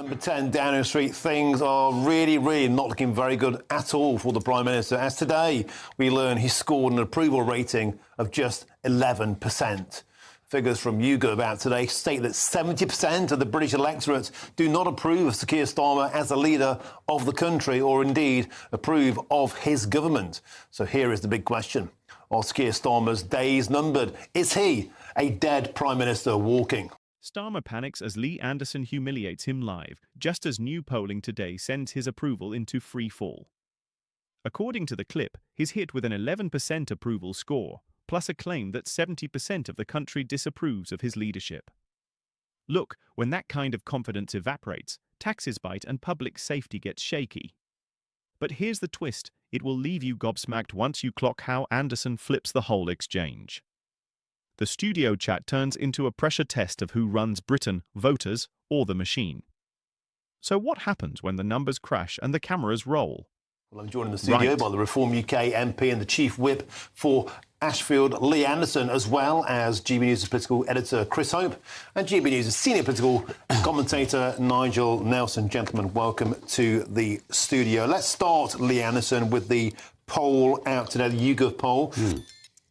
Number 10, Downing Street. Things are really not looking very good at all for the Prime Minister, as today we learn he scored an approval rating of just 11%. Figures from YouGov out today state that 70% of the British electorate do not approve of Sir Keir Starmer as the leader of the country, or indeed approve of his government. So here is the big question. Are Sir Keir Starmer's days numbered? Is he a dead Prime Minister walking? Starmer panics as Lee Anderson humiliates him live, just as new polling today sends his approval into free fall. According to the clip, he's hit with an 11% approval score, plus a claim that 70% of the country disapproves of his leadership. Look, when that kind of confidence evaporates, taxes bite and public safety gets shaky. But here's the twist, it will leave you gobsmacked once you clock how Anderson flips the whole exchange. The studio chat turns into a pressure test of who runs Britain, voters or the machine. So what happens when the numbers crash and the cameras roll? Well, I'm joined in the studio by the Reform UK MP and the Chief Whip for Ashfield, Lee Anderson, as well as GB News' political editor Chris Hope and GB News' senior political commentator Nigel Nelson. Gentlemen, welcome to the studio. Let's start, Lee Anderson, with the poll out today, the YouGov poll.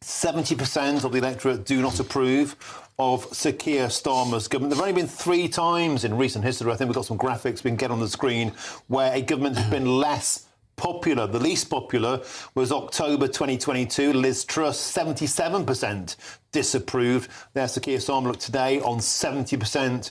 70% of the electorate do not approve of Sir Keir Starmer's government. There have only been 3 times in recent history, I think we've got some graphics we can get on the screen, where a government has been less popular. The least popular was October 2022. Liz Truss, 77% disapproved. There's Sir Keir Starmer, look, today on 70%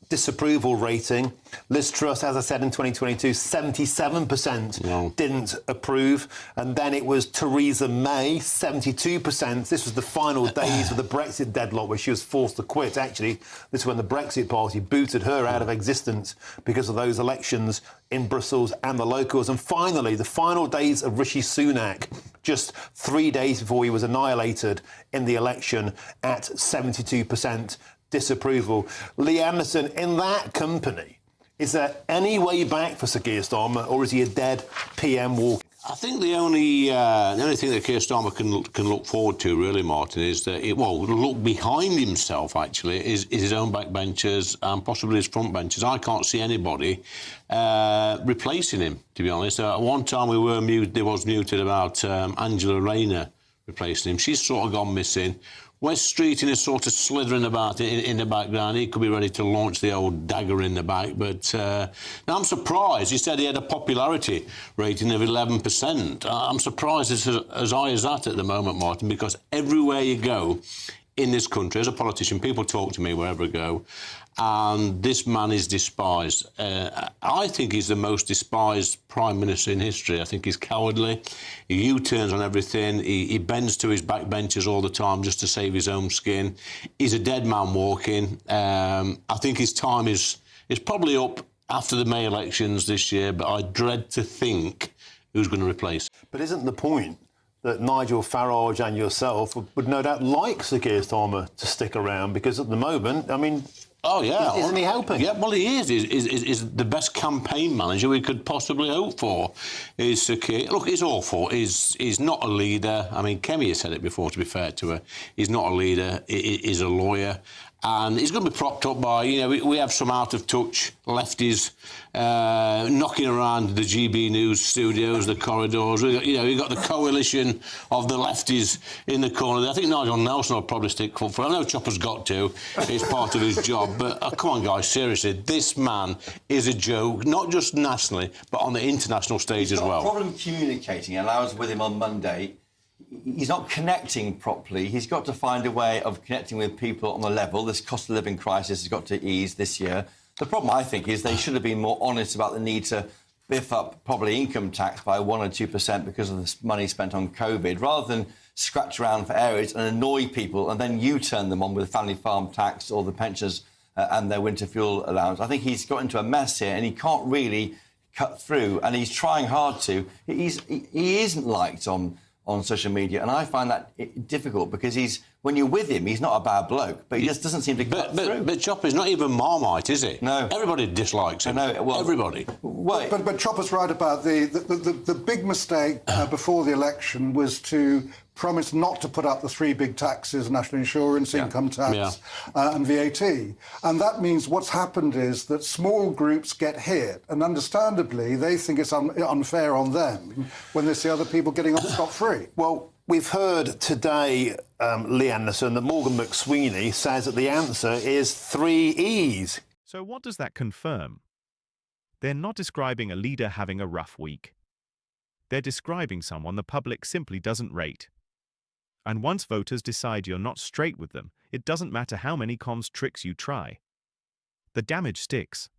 disapproval rating. Liz Truss, as I said, in 2022, 77% didn't approve. And then it was Theresa May, 72%. This was the final days of the Brexit deadlock, where she was forced to quit. Actually, this is when the Brexit Party booted her out of existence because of those elections in Brussels and the locals. And finally, the final days of Rishi Sunak, just 3 days before he was annihilated in the election at 72% disapproval. Lee Anderson, in that company, is there any way back for Sir Keir Starmer, or is he a dead PM walking? I think the only thing that Keir Starmer can look forward to, really, Martin, is that look behind himself. Actually, is his own backbenchers and possibly his frontbenchers. I can't see anybody replacing him. To be honest, at one time there was muted about Angela Rayner replacing him. She's sort of gone missing. Wes Streeting is sort of slithering about in the background. He could be ready to launch the old dagger in the back. But now I'm surprised. He said he had a popularity rating of 11%. I'm surprised it's as high as that at the moment, Martin, because everywhere you go in this country, as a politician, people talk to me wherever I go, and this man is despised. I think he's the most despised Prime Minister in history. I think he's cowardly. He U-turns on everything. He bends to his backbenchers all the time just to save his own skin. He's a dead man walking. I think his time is probably up after the May elections this year, but I dread to think who's going to replace him. But isn't the point that Nigel Farage and yourself would no doubt like Sir Keir Starmer to stick around? Because at the moment, I mean, oh, yeah. Isn't he helping? Yeah, well, he is. He's the best campaign manager we could possibly hope for. Is Sir Keir. Look, he's awful. He's not a leader. I mean, Kemi has said it before, to be fair to her. He's not a leader. He's a lawyer. And he's going to be propped up by, we have some out-of-touch lefties knocking around the GB News studios, the corridors. We've got the coalition of the lefties in the corner. I think Nigel Nelson will probably stick up for it. I know Chopper's got to. It's part of his job. But come on, guys, seriously, this man is a joke, not just nationally, but on the international stage as well. He's got a problem communicating. And I was with him on Monday. He's not connecting properly. He's got to find a way of connecting with people on the level. This cost of living crisis has got to ease this year. The problem, I think, is they should have been more honest about the need to biff up probably income tax by 1 or 2% because of the money spent on COVID, rather than scratch around for areas and annoy people and then U-turn them on with the family farm tax or the pensioners and their winter fuel allowance. I think he's got into a mess here and he can't really cut through, and he's trying hard to. He isn't liked on social media, and I find that difficult because when you're with him, he's not a bad bloke, but he just doesn't seem to cut through. But Chopper's not even Marmite, is he? No. Everybody dislikes him. I know. Well, everybody. Well, but Chopper's right about the big mistake before the election was to promised not to put up the three big taxes, national insurance, income tax and VAT. And that means what's happened is that small groups get hit, and understandably they think it's unfair on them when they see other people getting off scot-free. Well, we've heard today, Lee Anderson, that Morgan McSweeney says that the answer is 3 E's. So what does that confirm? They're not describing a leader having a rough week. They're describing someone the public simply doesn't rate. And once voters decide you're not straight with them, it doesn't matter how many comms tricks you try. The damage sticks.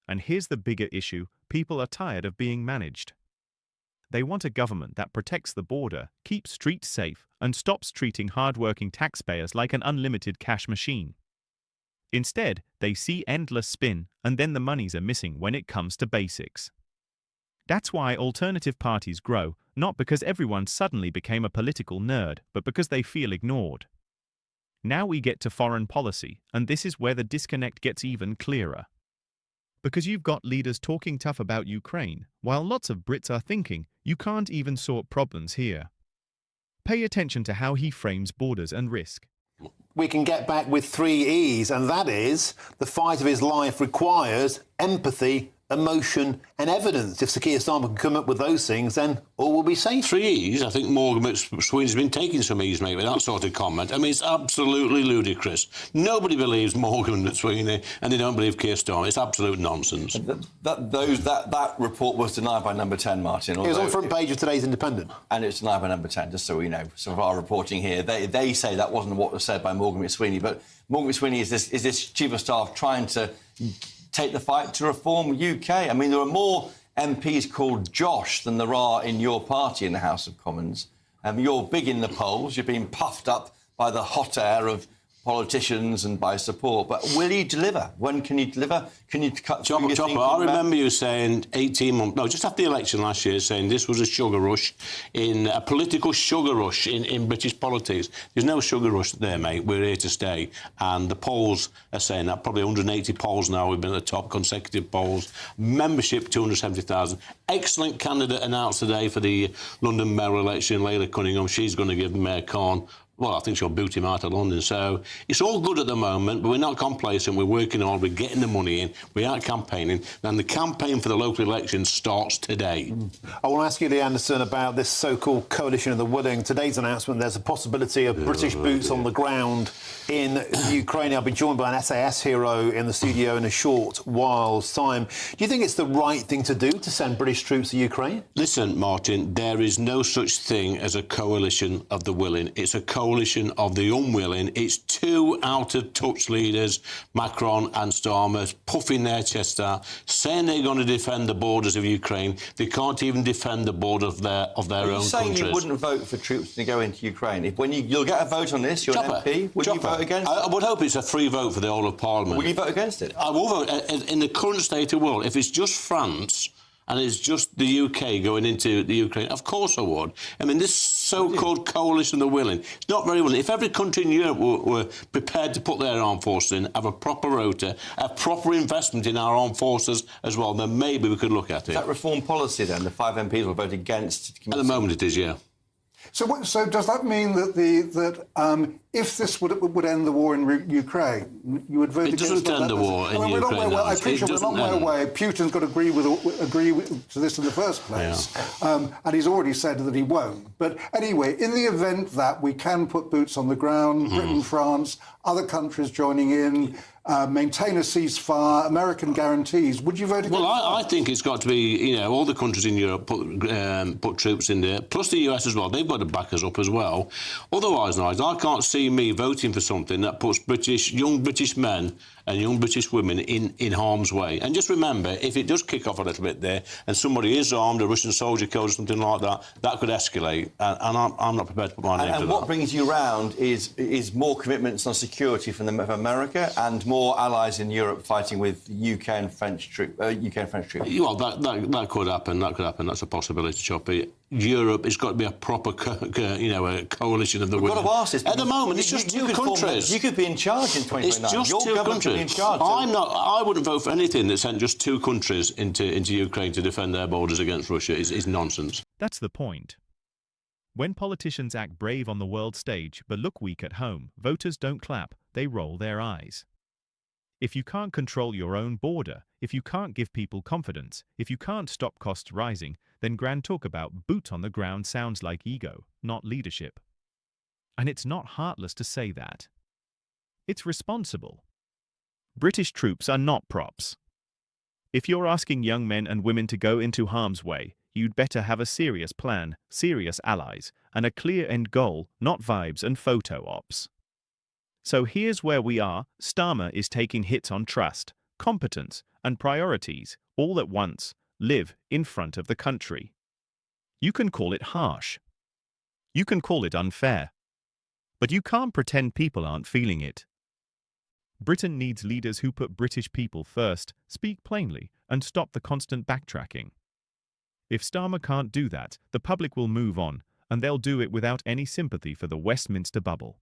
And here's the bigger issue: people are tired of being managed. They want a government that protects the border, keeps streets safe, and stops treating hard-working taxpayers like an unlimited cash machine. Instead, they see endless spin, and then the monies are missing when it comes to basics. That's why alternative parties grow, not because everyone suddenly became a political nerd, but because they feel ignored. Now we get to foreign policy, and this is where the disconnect gets even clearer. Because you've got leaders talking tough about Ukraine, while lots of Brits are thinking, you can't even sort problems here. Pay attention to how he frames borders and risk. We can get back with 3 E's, and that is the fight of his life requires empathy, emotion and evidence. If Sir Keir Starmer can come up with those things, then all will be safe. 3 E's? I think Morgan McSweeney's been taking some E's, mate, with that sort of comment. I mean, it's absolutely ludicrous. Nobody believes Morgan McSweeney, and they don't believe Keir Starmer. It's absolute nonsense. That report was denied by Number 10, Martin. It was on the front page of today's Independent. And it's denied by Number 10, just so we know. Some of our reporting here, they say that wasn't what was said by Morgan McSweeney, but Morgan McSweeney is this chief of staff trying to take the fight to reform UK. I mean, there are more MPs called Josh than there are in your party in the House of Commons. You're big in the polls. You're being puffed up by the hot air of politicians and by support. But will you deliver? When can you deliver? Can you cut through your thinking? I remember you saying 18 months... No, just after the election last year, saying this was a sugar rush, a political sugar rush in British politics. There's no sugar rush there, mate. We're here to stay. And the polls are saying that. Probably 180 polls now. We've been at the top, consecutive polls. Membership, 270,000. Excellent candidate announced today for the London mayor election, Leila Cunningham. She's going to give Mayor Khan... Well, I think she'll boot him out of London. So it's all good at the moment, but we're not complacent. We're working hard. We're getting the money in. We are campaigning. And the campaign for the local elections starts today. I want to ask you, Lee Anderson, about this so-called coalition of the willing. Today's announcement, there's a possibility of British boots on the ground in Ukraine. I'll be joined by an SAS hero in the studio in a short while's time. Do you think it's the right thing to do to send British troops to Ukraine? Listen, Martin, there is no such thing as a coalition of the willing. It's a coalition of the unwilling. It's two out-of-touch leaders, Macron and Starmer, puffing their chest out, saying they're going to defend the borders of Ukraine. They can't even defend the border of their own countries. Are you saying you wouldn't vote for troops to go into Ukraine? You'll get a vote on this, you're an MP, would you vote against it? I would hope it's a free vote for the whole of Parliament. Will you vote against it? I will vote. In the current state of the world, if it's just France... and it's just the UK going into the Ukraine, of course I would. I mean, this so-called coalition of the willing, it's not very willing. If every country in Europe were prepared to put their armed forces in, have a proper rota, have proper investment in our armed forces as well, then maybe we could look at it. Is that reform policy, then? The 5 MPs will vote against... At the moment it is, yeah. So does that mean that if this would end the war in Ukraine, you would vote against it? It doesn't end the war in Ukraine. I appreciate we're not way away. Putin's got to agree to this in the first place. Yeah. And he's already said that he won't. But anyway, in the event that we can put boots on the ground, Britain, France, other countries joining in, maintain a ceasefire, American guarantees, would you vote against Well, I think it's got to be, all the countries in Europe put troops in there, plus the US as well. They've got to back us up as well. Otherwise, Nigel, I can't see me voting for something that puts young British men and young British women in harm's way. And just remember, if it does kick off a little bit there and somebody is armed, a Russian soldier killed or something like that, that could escalate. And I'm not prepared to put my name to that. And what brings you round is more commitments on security from America and more allies in Europe fighting with UK and French troops. Well, that could happen. That could happen. That's a possibility, Choppy. Europe, it's got to be a proper, a coalition of the willing. At the moment, it's just two countries. You could be in charge in 2029. It's just two countries. I wouldn't vote for anything that sent just two countries into Ukraine to defend their borders against Russia. Is nonsense. That's the point. When politicians act brave on the world stage but look weak at home, voters don't clap, they roll their eyes. If you can't control your own border, if you can't give people confidence, if you can't stop costs rising, then grand talk about boot on the ground sounds like ego, not leadership. And it's not heartless to say that. It's responsible. British troops are not props. If you're asking young men and women to go into harm's way, you'd better have a serious plan, serious allies, and a clear end goal, not vibes and photo ops. So here's where we are. Starmer is taking hits on trust, competence, and priorities all at once. Live in front of the country. You can call it harsh. You can call it unfair. But you can't pretend people aren't feeling it. Britain needs leaders who put British people first, speak plainly, and stop the constant backtracking. If Starmer can't do that, the public will move on, and they'll do it without any sympathy for the Westminster bubble.